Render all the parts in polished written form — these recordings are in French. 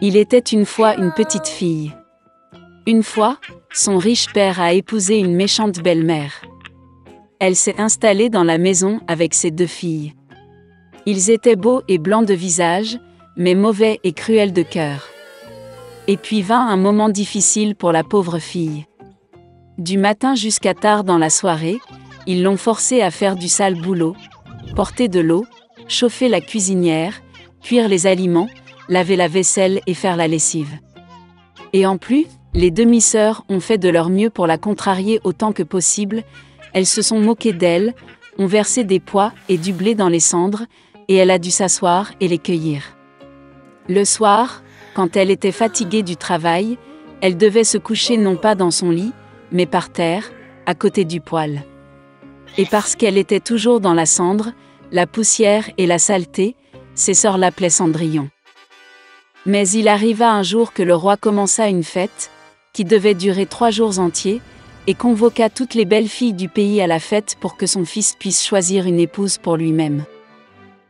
Il était une fois une petite fille. Une fois, son riche père a épousé une méchante belle-mère. Elle s'est installée dans la maison avec ses 2 filles. Ils étaient beaux et blancs de visage, mais mauvais et cruels de cœur. Et puis vint un moment difficile pour la pauvre fille. Du matin jusqu'à tard dans la soirée, ils l'ont forcée à faire du sale boulot, porter de l'eau, chauffer la cuisinière, cuire les aliments, laver la vaisselle et faire la lessive. Et en plus, les demi-sœurs ont fait de leur mieux pour la contrarier autant que possible. Elles se sont moquées d'elle, ont versé des pois et du blé dans les cendres, et elle a dû s'asseoir et les cueillir. Le soir, quand elle était fatiguée du travail, elle devait se coucher non pas dans son lit, mais par terre, à côté du poêle. Et parce qu'elle était toujours dans la cendre, la poussière et la saleté, ses sœurs l'appelaient Cendrillon. Mais il arriva un jour que le roi commença une fête, qui devait durer 3 jours entiers, et convoqua toutes les belles filles du pays à la fête pour que son fils puisse choisir une épouse pour lui-même.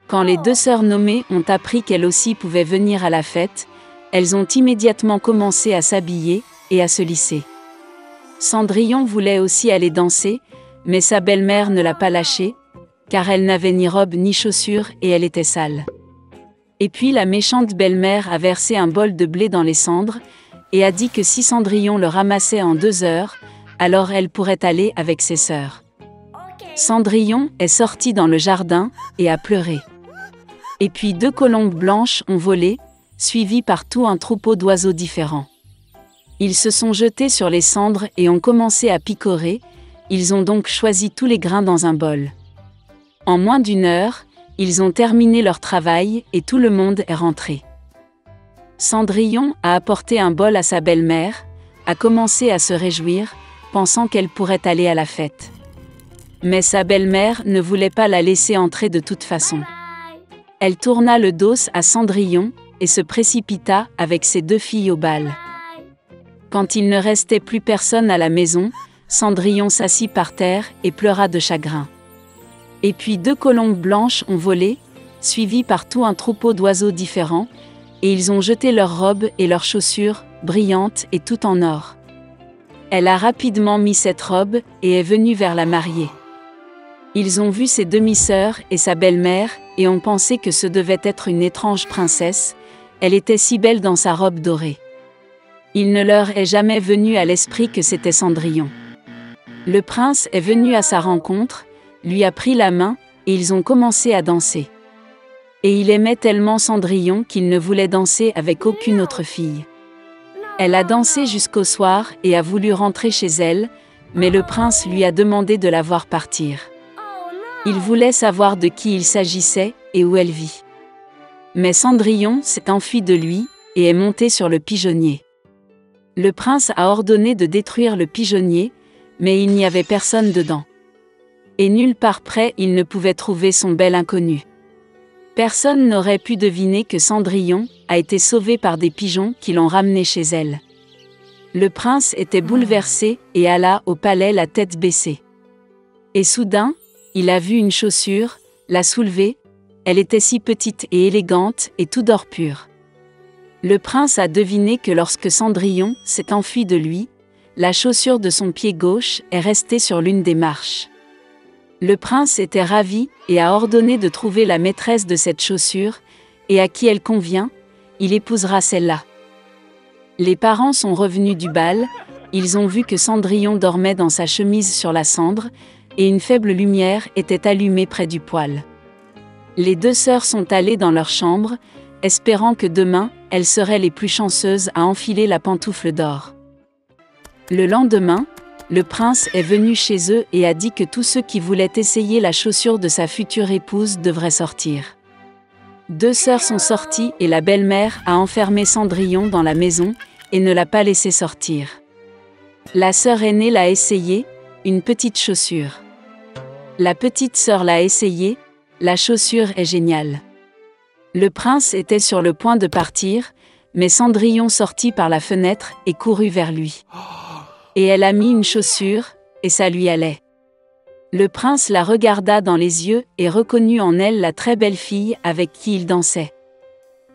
Quand les 2 sœurs nommées ont appris qu'elles aussi pouvaient venir à la fête, elles ont immédiatement commencé à s'habiller et à se lisser. Cendrillon voulait aussi aller danser, mais sa belle-mère ne l'a pas lâchée, car elle n'avait ni robe ni chaussures et elle était sale. Et puis la méchante belle-mère a versé un bol de blé dans les cendres, et a dit que si Cendrillon le ramassait en 2 heures, alors elle pourrait aller avec ses sœurs. Cendrillon est sorti dans le jardin, et a pleuré. Et puis 2 colombes blanches ont volé, suivies par tout un troupeau d'oiseaux différents. Ils se sont jetés sur les cendres et ont commencé à picorer, ils ont donc choisi tous les grains dans un bol. En moins d'1 heure, ils ont terminé leur travail et tout le monde est rentré. Cendrillon a apporté un bol à sa belle-mère, a commencé à se réjouir, pensant qu'elle pourrait aller à la fête. Mais sa belle-mère ne voulait pas la laisser entrer de toute façon. Elle tourna le dos à Cendrillon et se précipita avec ses 2 filles au bal. Quand il ne restait plus personne à la maison, Cendrillon s'assit par terre et pleura de chagrin. Et puis 2 colombes blanches ont volé, suivies par tout un troupeau d'oiseaux différents, et ils ont jeté leurs robes et leurs chaussures, brillantes et tout en or. Elle a rapidement mis cette robe et est venue vers la mariée. Ils ont vu ses demi-sœurs et sa belle-mère et ont pensé que ce devait être une étrange princesse, elle était si belle dans sa robe dorée. Il ne leur est jamais venu à l'esprit que c'était Cendrillon. Le prince est venu à sa rencontre, lui a pris la main, et ils ont commencé à danser. Et il aimait tellement Cendrillon qu'il ne voulait danser avec aucune autre fille. Elle a dansé jusqu'au soir et a voulu rentrer chez elle, mais le prince lui a demandé de la voir partir. Il voulait savoir de qui il s'agissait et où elle vit. Mais Cendrillon s'est enfuie de lui et est montée sur le pigeonnier. Le prince a ordonné de détruire le pigeonnier, mais il n'y avait personne dedans. Et nulle part près il ne pouvait trouver son bel inconnu. Personne n'aurait pu deviner que Cendrillon a été sauvée par des pigeons qui l'ont ramenée chez elle. Le prince était bouleversé et alla au palais la tête baissée. Et soudain, il a vu une chaussure, l'a soulevée, elle était si petite et élégante et tout d'or pur. Le prince a deviné que lorsque Cendrillon s'est enfuie de lui, la chaussure de son pied gauche est restée sur l'une des marches. Le prince était ravi et a ordonné de trouver la maîtresse de cette chaussure, et à qui elle convient, il épousera celle-là. Les parents sont revenus du bal, ils ont vu que Cendrillon dormait dans sa chemise sur la cendre, et une faible lumière était allumée près du poêle. Les 2 sœurs sont allées dans leur chambre, espérant que demain, elles seraient les plus chanceuses à enfiler la pantoufle d'or. Le lendemain, le prince est venu chez eux et a dit que tous ceux qui voulaient essayer la chaussure de sa future épouse devraient sortir. 2 sœurs sont sorties et la belle-mère a enfermé Cendrillon dans la maison et ne l'a pas laissé sortir. La sœur aînée l'a essayé, une petite chaussure. La petite sœur l'a essayé, la chaussure est géniale. Le prince était sur le point de partir, mais Cendrillon sortit par la fenêtre et courut vers lui. Et elle a mis une chaussure, et ça lui allait. Le prince la regarda dans les yeux et reconnut en elle la très belle fille avec qui il dansait.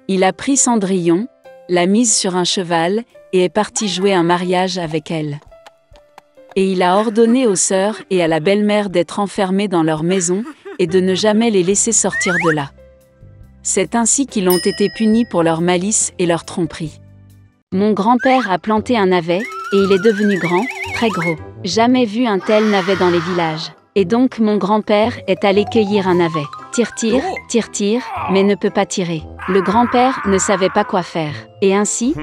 Il a pris Cendrillon, l'a mise sur un cheval, et est parti jouer un mariage avec elle. Et il a ordonné aux sœurs et à la belle-mère d'être enfermées dans leur maison, et de ne jamais les laisser sortir de là. C'est ainsi qu'ils ont été punis pour leur malice et leur tromperie. Mon grand-père a planté un navet, et il est devenu grand, très gros. Jamais vu un tel navet dans les villages. Et donc mon grand-père est allé cueillir un navet. Tire, mais ne peut pas tirer. Le grand-père ne savait pas quoi faire. Et ainsi,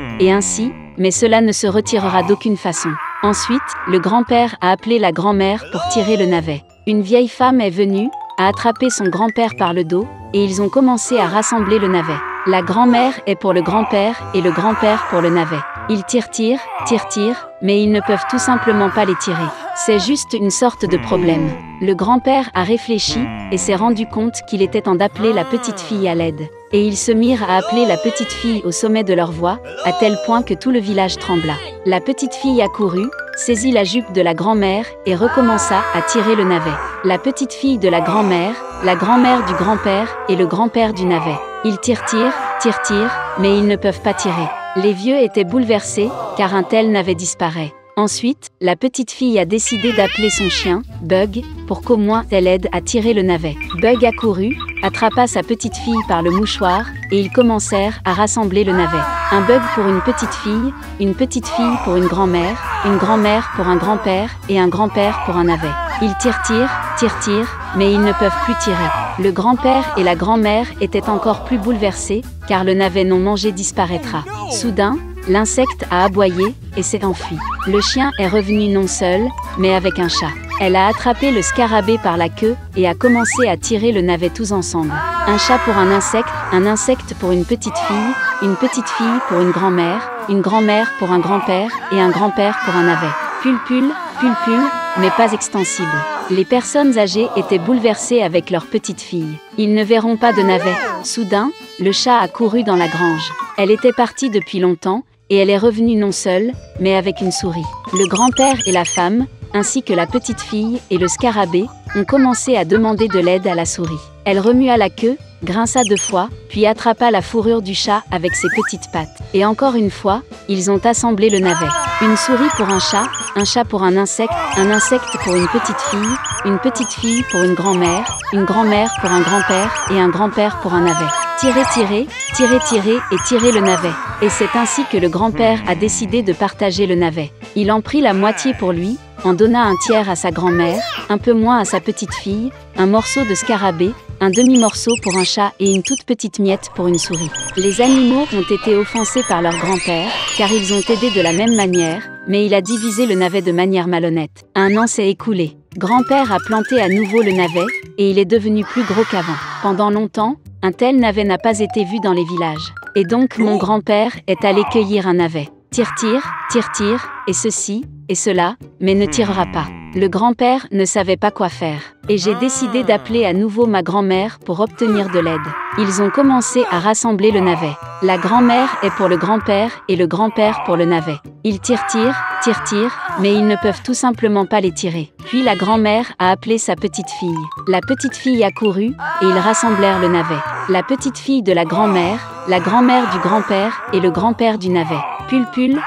mais cela ne se retirera d'aucune façon. Ensuite, le grand-père a appelé la grand-mère pour tirer le navet. Une vieille femme est venue, a attrapé son grand-père par le dos, et ils ont commencé à rassembler le navet. La grand-mère est pour le grand-père et le grand-père pour le navet. Ils tirent, mais ils ne peuvent tout simplement pas les tirer. C'est juste une sorte de problème. Le grand-père a réfléchi et s'est rendu compte qu'il était temps d'appeler la petite fille à l'aide. Et ils se mirent à appeler la petite fille au sommet de leur voix, à tel point que tout le village trembla. La petite fille a couru, saisit la jupe de la grand-mère et recommença à tirer le navet. La petite fille de la grand-mère du grand-père et le grand-père du navet. Ils tirent, mais ils ne peuvent pas tirer. Les vieux étaient bouleversés, car un tel navet disparaît. Ensuite, la petite fille a décidé d'appeler son chien, Bug, pour qu'au moins elle aide à tirer le navet. Bug a couru, attrapa sa petite fille par le mouchoir, et ils commencèrent à rassembler le navet. Un bug pour une petite fille pour une grand-mère pour un grand-père, et un grand-père pour un navet. Ils tirent, mais ils ne peuvent plus tirer. Le grand-père et la grand-mère étaient encore plus bouleversés, car le navet non mangé disparaîtra. Soudain, l'insecte a aboyé et s'est enfui. Le chien est revenu non seul, mais avec un chat. Elle a attrapé le scarabée par la queue et a commencé à tirer le navet tous ensemble. Un chat pour un insecte pour une petite fille pour une grand-mère pour un grand-père et un grand-père pour un navet. Pulpule, mais pas extensible. Les personnes âgées étaient bouleversées avec leur petite fille. Ils ne verront pas de navet. Soudain, le chat a couru dans la grange. Elle était partie depuis longtemps, et elle est revenue non seule, mais avec une souris. Le grand-père et la femme, ainsi que la petite fille et le scarabée, ont commencé à demander de l'aide à la souris. Elle remua la queue, grinça 2 fois, puis attrapa la fourrure du chat avec ses petites pattes. Et encore une fois, ils ont assemblé le navet. Une souris pour un chat pour un insecte pour une petite fille pour une grand-mère pour un grand-père et un grand-père pour un navet. Tirer et tirer le navet. Et c'est ainsi que le grand-père a décidé de partager le navet. Il en prit la moitié pour lui, en donna un tiers à sa grand-mère, un peu moins à sa petite fille, un morceau de scarabée, un demi-morceau pour un chat et une toute petite miette pour une souris. Les animaux ont été offensés par leur grand-père, car ils ont aidé de la même manière, mais il a divisé le navet de manière malhonnête. Un an s'est écoulé. Grand-père a planté à nouveau le navet, et il est devenu plus gros qu'avant. Pendant longtemps, un tel navet n'a pas été vu dans les villages. Et donc mon grand-père est allé cueillir un navet. Tire, et ceci, et cela, mais ne tirera pas. Le grand-père ne savait pas quoi faire. Et j'ai décidé d'appeler à nouveau ma grand-mère pour obtenir de l'aide. Ils ont commencé à rassembler le navet. La grand-mère est pour le grand-père et le grand-père pour le navet. Ils tirent, mais ils ne peuvent tout simplement pas les tirer. Puis la grand-mère a appelé sa petite fille. La petite fille a couru, et ils rassemblèrent le navet. La petite fille de la grand-mère du grand-père et le grand-père du navet. Pulpule,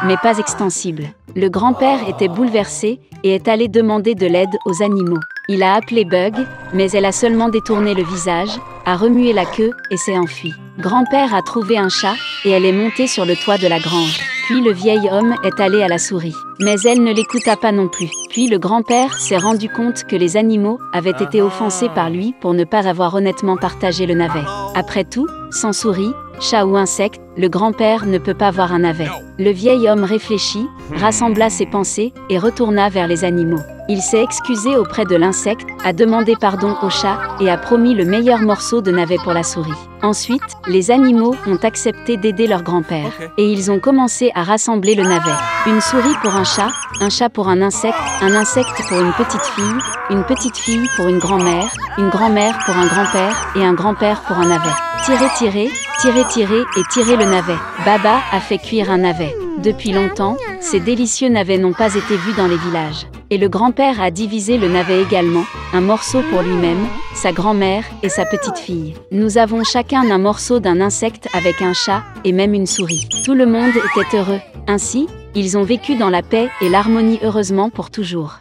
mais pas extensible. Le grand-père était bouleversé et est allé demander de l'aide aux animaux. Il a appelé Bug, mais elle a seulement détourné le visage, a remué la queue et s'est enfuie. Grand-père a trouvé un chat et elle est montée sur le toit de la grange. Puis le vieil homme est allé à la souris. Mais elle ne l'écouta pas non plus. Puis le grand-père s'est rendu compte que les animaux avaient été offensés par lui pour ne pas avoir honnêtement partagé le navet. Après tout, sans souris, chat ou insecte, le grand-père ne peut pas voir un navet. Le vieil homme réfléchit, rassembla ses pensées et retourna vers les animaux. Il s'est excusé auprès de l'insecte, a demandé pardon au chat et a promis le meilleur morceau de navet pour la souris. Ensuite, les animaux ont accepté d'aider leur grand-père et ils ont commencé à rassembler le navet. Une souris pour un chat pour un insecte pour une petite fille pour une grand-mère pour un grand-père et un grand-père pour un navet. Tirer et tirer le navet. Baba a fait cuire un navet. Depuis longtemps, ces délicieux navets n'ont pas été vus dans les villages. Et le grand-père a divisé le navet également, un morceau pour lui-même, sa grand-mère et sa petite-fille. Nous avons chacun un morceau d'un insecte avec un chat, et même une souris. Tout le monde était heureux. Ainsi, ils ont vécu dans la paix et l'harmonie heureusement pour toujours.